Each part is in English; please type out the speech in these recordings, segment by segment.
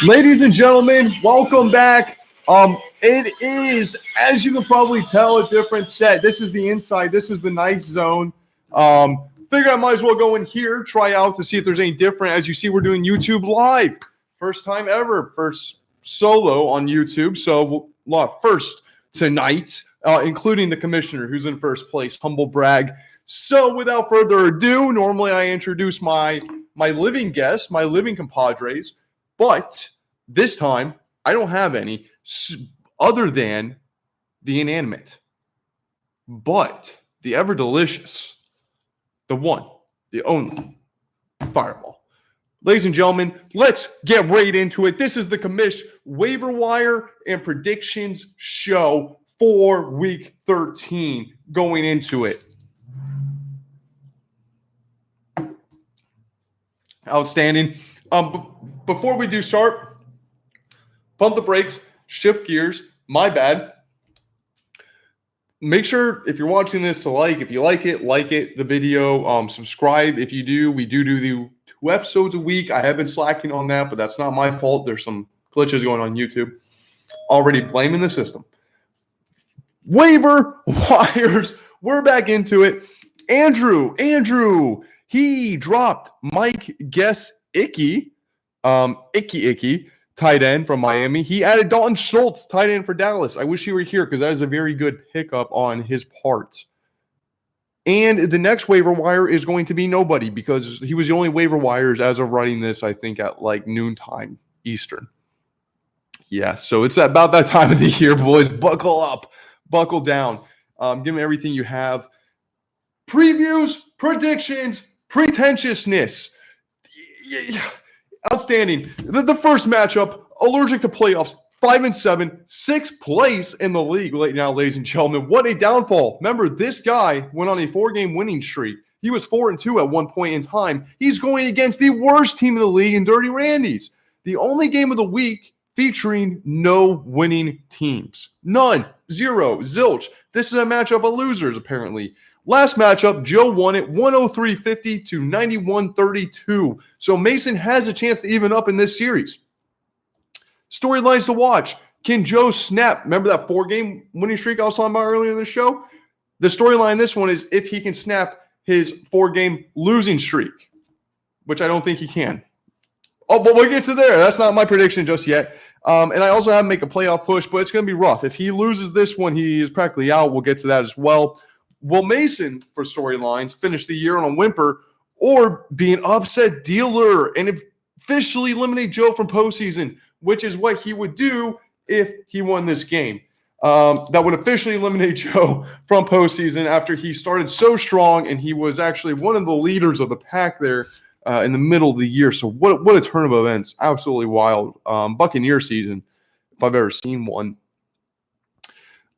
Ladies and gentlemen, welcome back. It is, as you can probably tell, a different set. This is the inside. This is the nice zone. Figure I might as well go in here, try out to see if there's any different. As you see, we're doing YouTube Live. First time ever, first solo on YouTube. So, first tonight, including the commissioner who's in first place. Humble brag. So, without further ado, normally I introduce my living guests, my living compadres. But this time, I don't have any other than the inanimate. But the ever-delicious, the one, the only, Fireball. Ladies and gentlemen, let's get right into it. This is the Commish waiver wire and predictions show for Week 13 going into it. Outstanding. Before we do start, pump the brakes, shift gears. My bad. Make sure if you're watching this to if you like it, the video. Subscribe if you do. We do the 2 episodes a week. I have been slacking on that, but that's not my fault. There's some glitches going on YouTube. Already blaming the system. Waiver wires. We're back into it. Andrew, he dropped Mike Gesicki, tight end from Miami. He added Dalton Schultz, tight end for Dallas. I wish he were here because that is a very good pickup on his part. And the next waiver wire is going to be nobody because he was the only waiver wires as of writing this, I think, at like noontime Eastern. Yeah, so it's about that time of the year, boys. Buckle up. Buckle down. Give me everything you have. Previews, predictions, pretentiousness. Outstanding. The first matchup, allergic to playoffs, 5-7, 6th place in the league right now, ladies and gentlemen. What a downfall. Remember, this guy went on a 4-game winning streak. He was 4-2 at one point in time. He's going against the worst team in the league in Dirty Randy's. The only game of the week featuring no winning teams. None. Zero. Zilch. This is a matchup of losers, apparently. Last matchup, Joe won it 103.50 to 91.32. So Mason has a chance to even up in this series. Storylines to watch. Can Joe snap? Remember that 4-game winning streak I was talking about earlier in the show? The storyline in this one is if he can snap his 4-game losing streak, which I don't think he can. Oh, but we'll get to there. That's not my prediction just yet. And I also have to make a playoff push, but it's going to be rough. If he loses this one, he is practically out. We'll get to that as well. Will Mason, for storylines, finish the year on a whimper or be an upset dealer and officially eliminate Joe from postseason, which is what he would do if he won this game? That would officially eliminate Joe from postseason after he started so strong, and he was actually one of the leaders of the pack there in the middle of the year. So what a turn of events. Absolutely wild. Buccaneer season, if I've ever seen one.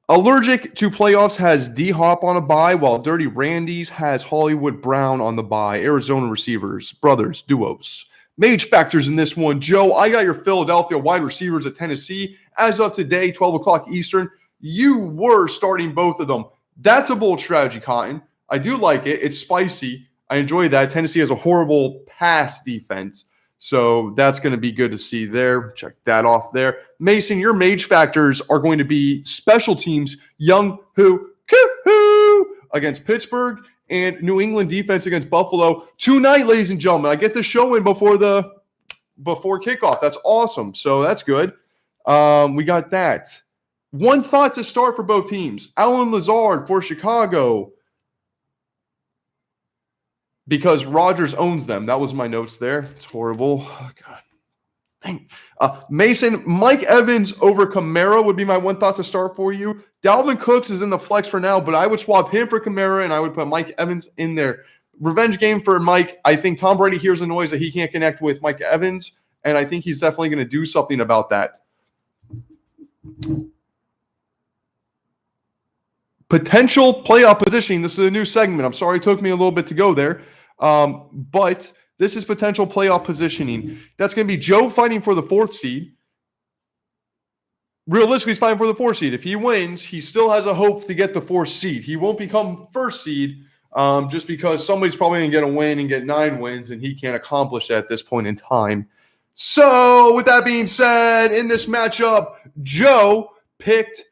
Allergic to playoffs has D-Hop on a bye, while Dirty Randy's has Hollywood Brown on the bye. Arizona receivers, brothers, duos. Mage factors in this one. Joe, I got your Philadelphia wide receivers at Tennessee. As of today, 12 o'clock Eastern, you were starting both of them. That's a bold strategy, Cotton. I do like it. It's spicy. I enjoy that. Tennessee has a horrible pass defense. So that's going to be good to see there. Check that off there. Mason, your mage factors are going to be special teams, Young Hoo against Pittsburgh and New England defense against Buffalo. Tonight, ladies and gentlemen, I get the show in before kickoff. That's awesome. So that's good. We got that. One thought to start for both teams. Alan Lazard for Chicago, because Rodgers owns them. That was my notes there. It's horrible. Oh, God. Dang. Mason, Mike Evans over Kamara would be my one thought to start for you. Dalvin Cooks is in the flex for now, but I would swap him for Kamara, and I would put Mike Evans in there. Revenge game for Mike. I think Tom Brady hears a noise that he can't connect with Mike Evans, and I think he's definitely going to do something about that. Potential playoff positioning. This is a new segment. I'm sorry it took me a little bit to go there. But this is potential playoff positioning. That's going to be Joe fighting for the 4th seed. Realistically, he's fighting for the 4th seed. If he wins, he still has a hope to get the 4th seed. He won't become 1st seed just because somebody's probably going to get a win and get 9 wins, and he can't accomplish that at this point in time. So, with that being said, in this matchup, Joe picked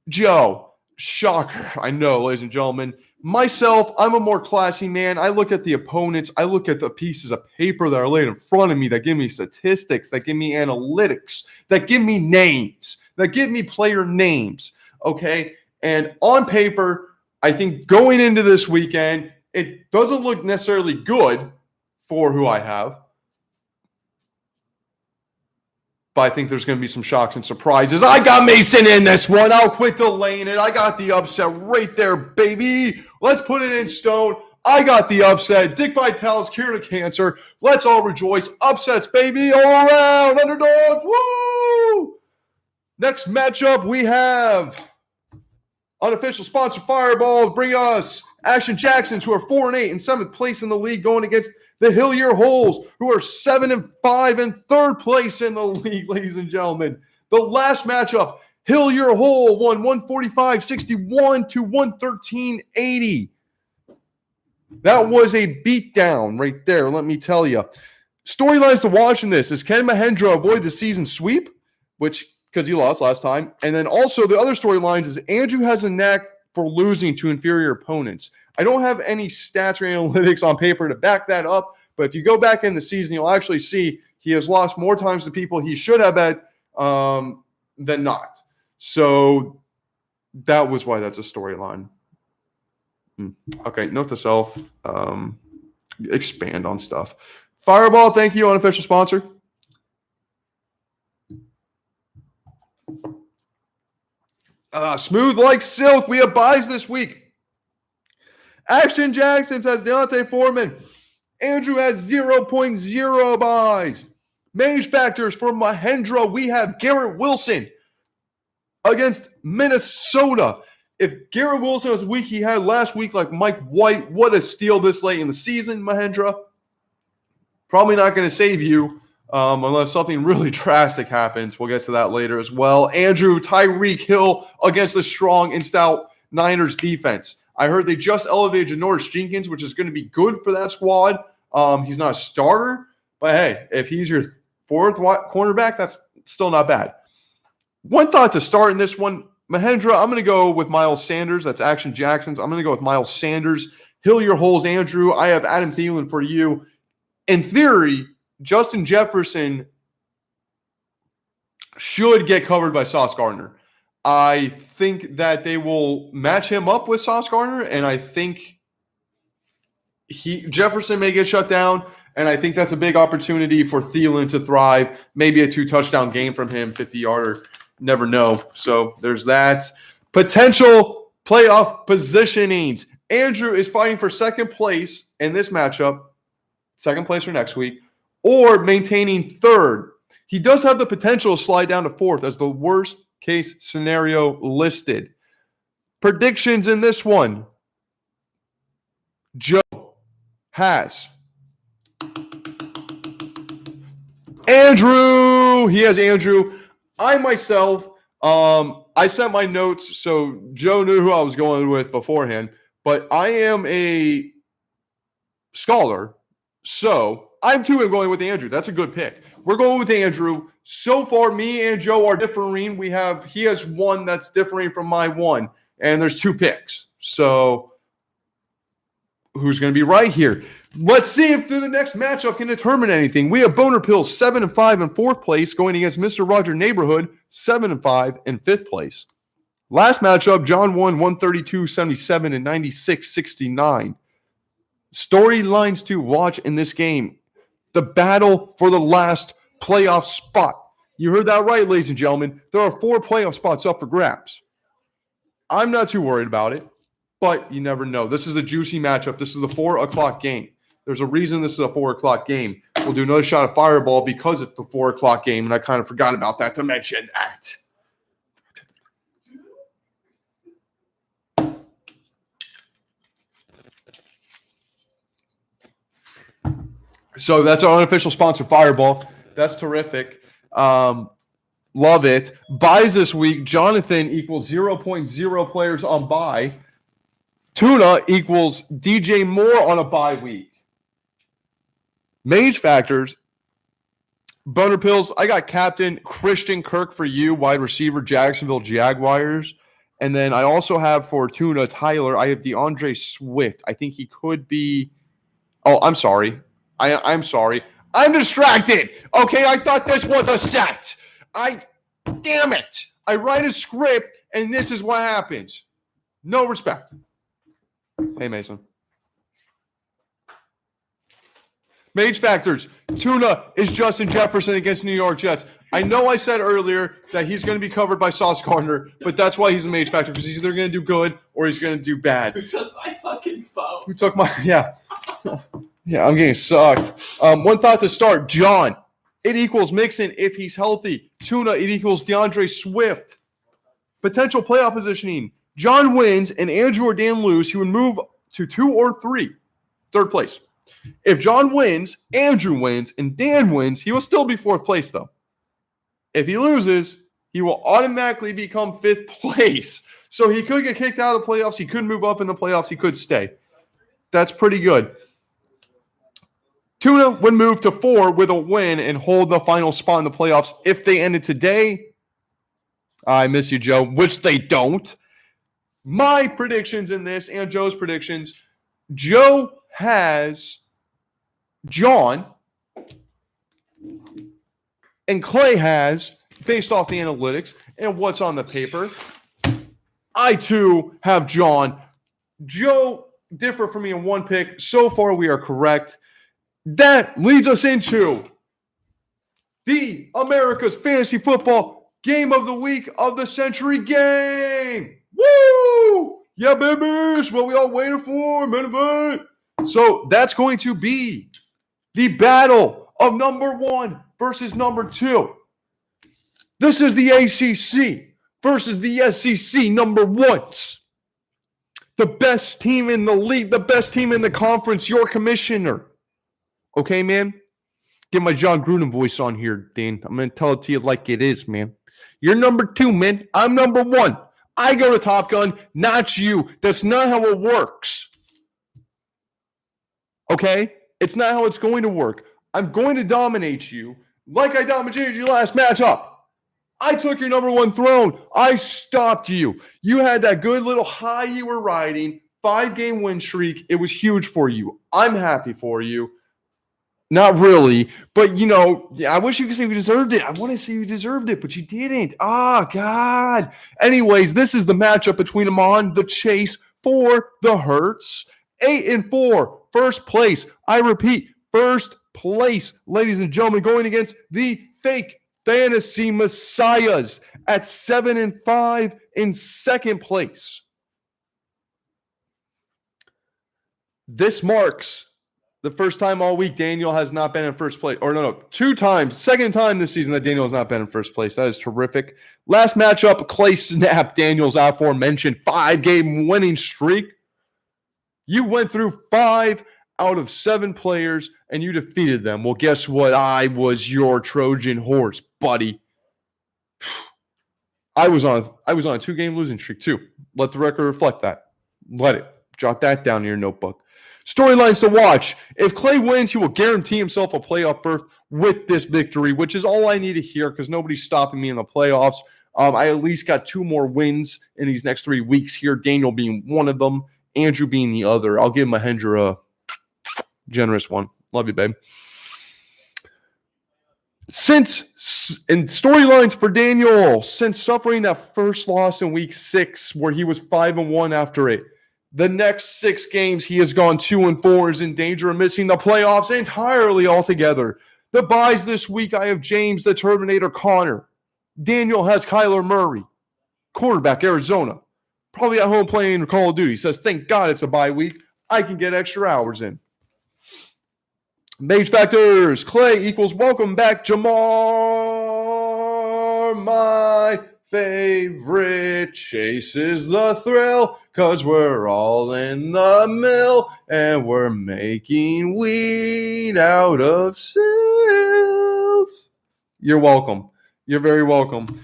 Joe. Shocker. I know, ladies and gentlemen. Myself, I'm a more classy man. I look at the opponents. I look at the pieces of paper that are laid in front of me that give me statistics, that give me analytics, that give me names, that give me player names, okay? And on paper, I think going into this weekend, it doesn't look necessarily good for who I have. But I think there's going to be some shocks and surprises. I got Mason in this one. I'll quit delaying it. I got the upset right there, baby. Let's put it in stone. I got the upset. Dick Vitale's cure to cancer. Let's all rejoice. Upsets, baby, all around. Underdogs, woo! Next matchup, we have unofficial sponsor Fireball. Bring us Action Jacksons, who are 4-8 in 7th place in the league, going against the Hillier Holes, who are 7-5 in 3rd place in the league, ladies and gentlemen. The last matchup, Hillier Hole won 145-61 to 113-80. That was a beatdown right there, let me tell you. Storylines to watch in this is, can Mahendra avoid the season sweep, which because he lost last time, and then also the other storylines is Andrew has a knack for losing to inferior opponents. I don't have any stats or analytics on paper to back that up, but if you go back in the season, you'll actually see he has lost more times to people he should have bet than not. So that was why that's a storyline. Okay, note to self, expand on stuff. Fireball, thank you, unofficial sponsor. Smooth like silk, we have buys this week. Action Jacksons has Deontay Foreman. Andrew has 0.0 buys. Mage Factors for Mahendra, we have Garrett Wilson against Minnesota. If Garrett Wilson was weak he had last week like Mike White, what a steal this late in the season, Mahendra. Probably not going to save you unless something really drastic happens. We'll get to that later as well. Andrew, Tyreek Hill against the strong and stout Niners defense. I heard they just elevated Janoris Jenkins, which is going to be good for that squad. He's not a starter, but hey, if he's your 4th cornerback, that's still not bad. One thought to start in this one, Mahendra, I'm going to go with Miles Sanders. That's Action Jacksons. I'm going to go with Miles Sanders. Hillier Holes, Andrew. I have Adam Thielen for you. In theory, Justin Jefferson should get covered by Sauce Gardner. I think that they will match him up with Sauce Gardner, and I think Jefferson may get shut down, and I think that's a big opportunity for Thielen to thrive. Maybe a 2-touchdown game from him, 50-yarder. Never know. So there's that. Potential playoff positionings. Andrew is fighting for 2nd place in this matchup, 2nd place for next week, or maintaining 3rd. He does have the potential to slide down to 4th as the worst case scenario listed. Predictions in this one. Joe has Andrew. He has Andrew. I myself, I sent my notes, so Joe knew who I was going with beforehand, but I am a scholar, so I'm too going with Andrew. That's a good pick. We're going with Andrew. So far, me and Joe are differing. He has one that's differing from my one, and there's 2 picks. So who's going to be right here? Let's see if the next matchup can determine anything. We have Boner Pills 7-5 in 4th place going against Mr. Roger Neighborhood 7-5 in 5th place. Last matchup, John won 132-77 and 96-69. Storylines to watch in this game. The battle for the last playoff spot. You heard that right, ladies and gentlemen. There are 4 playoff spots up for grabs. I'm not too worried about it, but you never know. This is a juicy matchup. This is the 4 o'clock game. There's a reason this is a 4 o'clock game. We'll do another shot of Fireball because it's the 4 o'clock game, and I kind of forgot about that to mention that. So that's our unofficial sponsor, Fireball. That's terrific. Love it. Buys this week, Jonathan equals 0.0 players on bye. Tuna equals DJ Moore on a bye week. Mage factors. Boner Pills, I got captain Christian Kirk for you, wide receiver, Jacksonville Jaguars. And then I also have for Tuna, Tyler, I have DeAndre Swift. I think he could be – oh, I'm sorry. I'm sorry. I'm distracted. Okay, I thought this was a set. Damn it. I write a script, and this is what happens. No respect. Hey, Mason. Mage factors. Tuna is Justin Jefferson against New York Jets. I know I said earlier that he's going to be covered by Sauce Gardner, but that's why he's a mage factor, because he's either going to do good or he's going to do bad. Who took my fucking phone? Who took my – yeah. Yeah, I'm getting sucked. One thought to start. John, it equals Mixon if he's healthy. Tuna, it equals DeAndre Swift. Potential playoff positioning. John wins and Andrew or Dan lose. He would move to 2 or 3. Third place. If John wins, Andrew wins, and Dan wins, he will still be 4th place, though. If he loses, he will automatically become 5th place. So he could get kicked out of the playoffs. He could move up in the playoffs. He could stay. That's pretty good. Tuna would move to 4 with a win and hold the final spot in the playoffs. If they ended today, I miss you, Joe, which they don't. My predictions in this and Joe's predictions, Joe has John and Clay has, based off the analytics and what's on the paper, I too have John. Joe differ from me in one pick. So far, we are correct. That leads us into the America's Fantasy Football Game of the Week of the Century game. Woo! Yeah, baby. It's what we all waited for. Main event. So that's going to be the battle of number 1 versus number 2. This is the ACC versus the SEC number 1s. The best team in the league, the best team in the conference, your commissioner. Okay, man? Get my John Gruden voice on here, Dan. I'm going to tell it to you like it is, man. You're number 2, man. I'm number 1. I go to Top Gun, not you. That's not how it works. Okay? It's not how it's going to work. I'm going to dominate you like I dominated you last matchup. I took your number 1 throne. I stopped you. You had that good little high you were riding, 5-game win streak. It was huge for you. I'm happy for you. Not really, but, I wish you could say you deserved it. I want to say you deserved it, but you didn't. Oh, God. Anyways, this is the matchup between them on the chase for the Hurts. 8-4, first place. I repeat, first place, ladies and gentlemen, going against the fake fantasy messiahs at 7-5 in second place. This marks the first time all week Daniel has not been in first place. Or no, 2 times. Second time this season that Daniel has not been in first place. That is terrific. Last matchup, Clay snapped Daniel's aforementioned 5-game winning streak. You went through 5 out of 7 players, and you defeated them. Well, guess what? I was your Trojan horse, buddy. I was on a 2-game losing streak, too. Let the record reflect that. Let it. Jot that down in your notebook. Storylines to watch. If Clay wins, he will guarantee himself a playoff berth with this victory, which is all I need to hear because nobody's stopping me in the playoffs. I at least got 2 more wins in these next 3 weeks here, Daniel being one of them, Andrew being the other. I'll give Mahendra a generous one. Love you, babe. In storylines for Daniel, since suffering that first loss in week 6 where he was 5-1 after it, the next 6 games, he has gone 2-4, is in danger of missing the playoffs entirely altogether. The buys this week, I have James the Terminator Connor. Daniel has Kyler Murray, quarterback, Arizona. Probably at home playing Call of Duty. Says, thank God it's a bye week. I can get extra hours in. Mage factors. Clay equals welcome back, Jamar, my favorite chases the thrill, 'cause we're all in the mill and we're making weed out of sills. You're welcome. You're very welcome.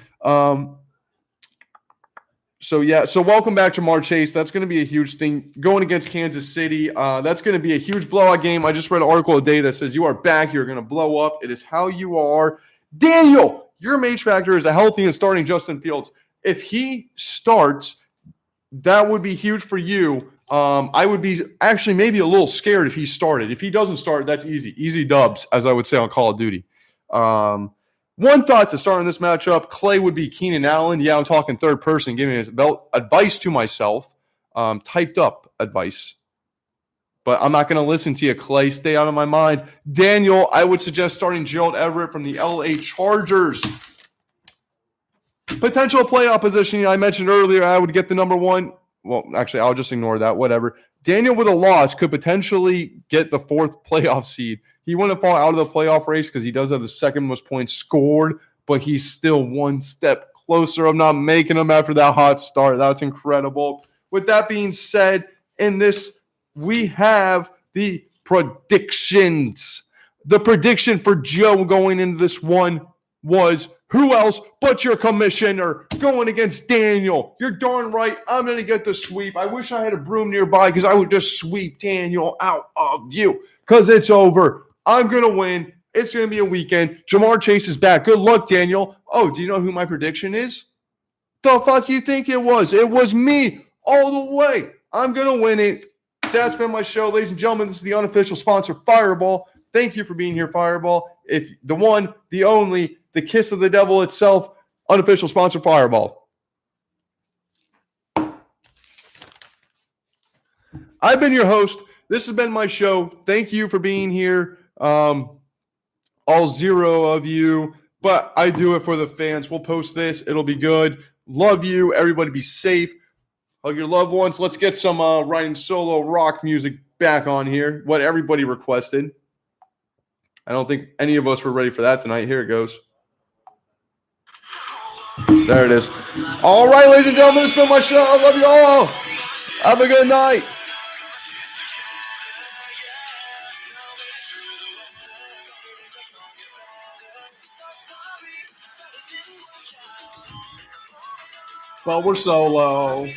So welcome back to Jamar Chase. That's going to be a huge thing going against Kansas City. That's going to be a huge blowout game. I just read an article today that says you are back. You're going to blow up. It is how you are. Daniel, your Mage factor is a healthy and starting Justin Fields. If he starts, that would be huge for you. I would be actually maybe a little scared if he started. If he doesn't start, that's easy. Easy dubs, as I would say on Call of Duty. One thought to start in this matchup, Clay would be Keenan Allen. Yeah, I'm talking third person, giving advice to myself, typed up advice. But I'm not going to listen to you, Clay. Stay out of my mind. Daniel, I would suggest starting Gerald Everett from the LA Chargers. Potential playoff position I mentioned earlier, I would get the number one. Well, actually, I'll just ignore that. Whatever. Daniel with a loss could potentially get the fourth playoff seed. He wouldn't fall out of the playoff race because he does have the second most points scored, but he's still one step closer of not making them after that hot start. That's incredible. With that being said, in this, we have the predictions. The prediction for Joe going into this one was who else but your commissioner going against Daniel. You're darn right. I'm going to get the sweep. I wish I had a broom nearby because I would just sweep Daniel out of you because it's over. I'm going to win. It's going to be a weekend. Jamar Chase is back. Good luck, Daniel. Oh, do you know who my prediction is? The fuck you think it was? It was me all the way. I'm going to win it. That's been my show, ladies and gentlemen. This is the unofficial sponsor, Fireball. Thank you for being here, Fireball. If the one, the only, the kiss of the devil itself, unofficial sponsor, Fireball. I've been your host. This has been my show. Thank you for being here. All zero of you, but I do it for the fans. We'll post this. It'll be good. Love you. Everybody be safe. Hug your loved ones. Let's get some writing solo rock music back on here. What everybody requested. I don't think any of us were ready for that tonight. Here it goes. There it is. All right, ladies and gentlemen, this has been my show. I love you all. Have a good night. Well, we're solo.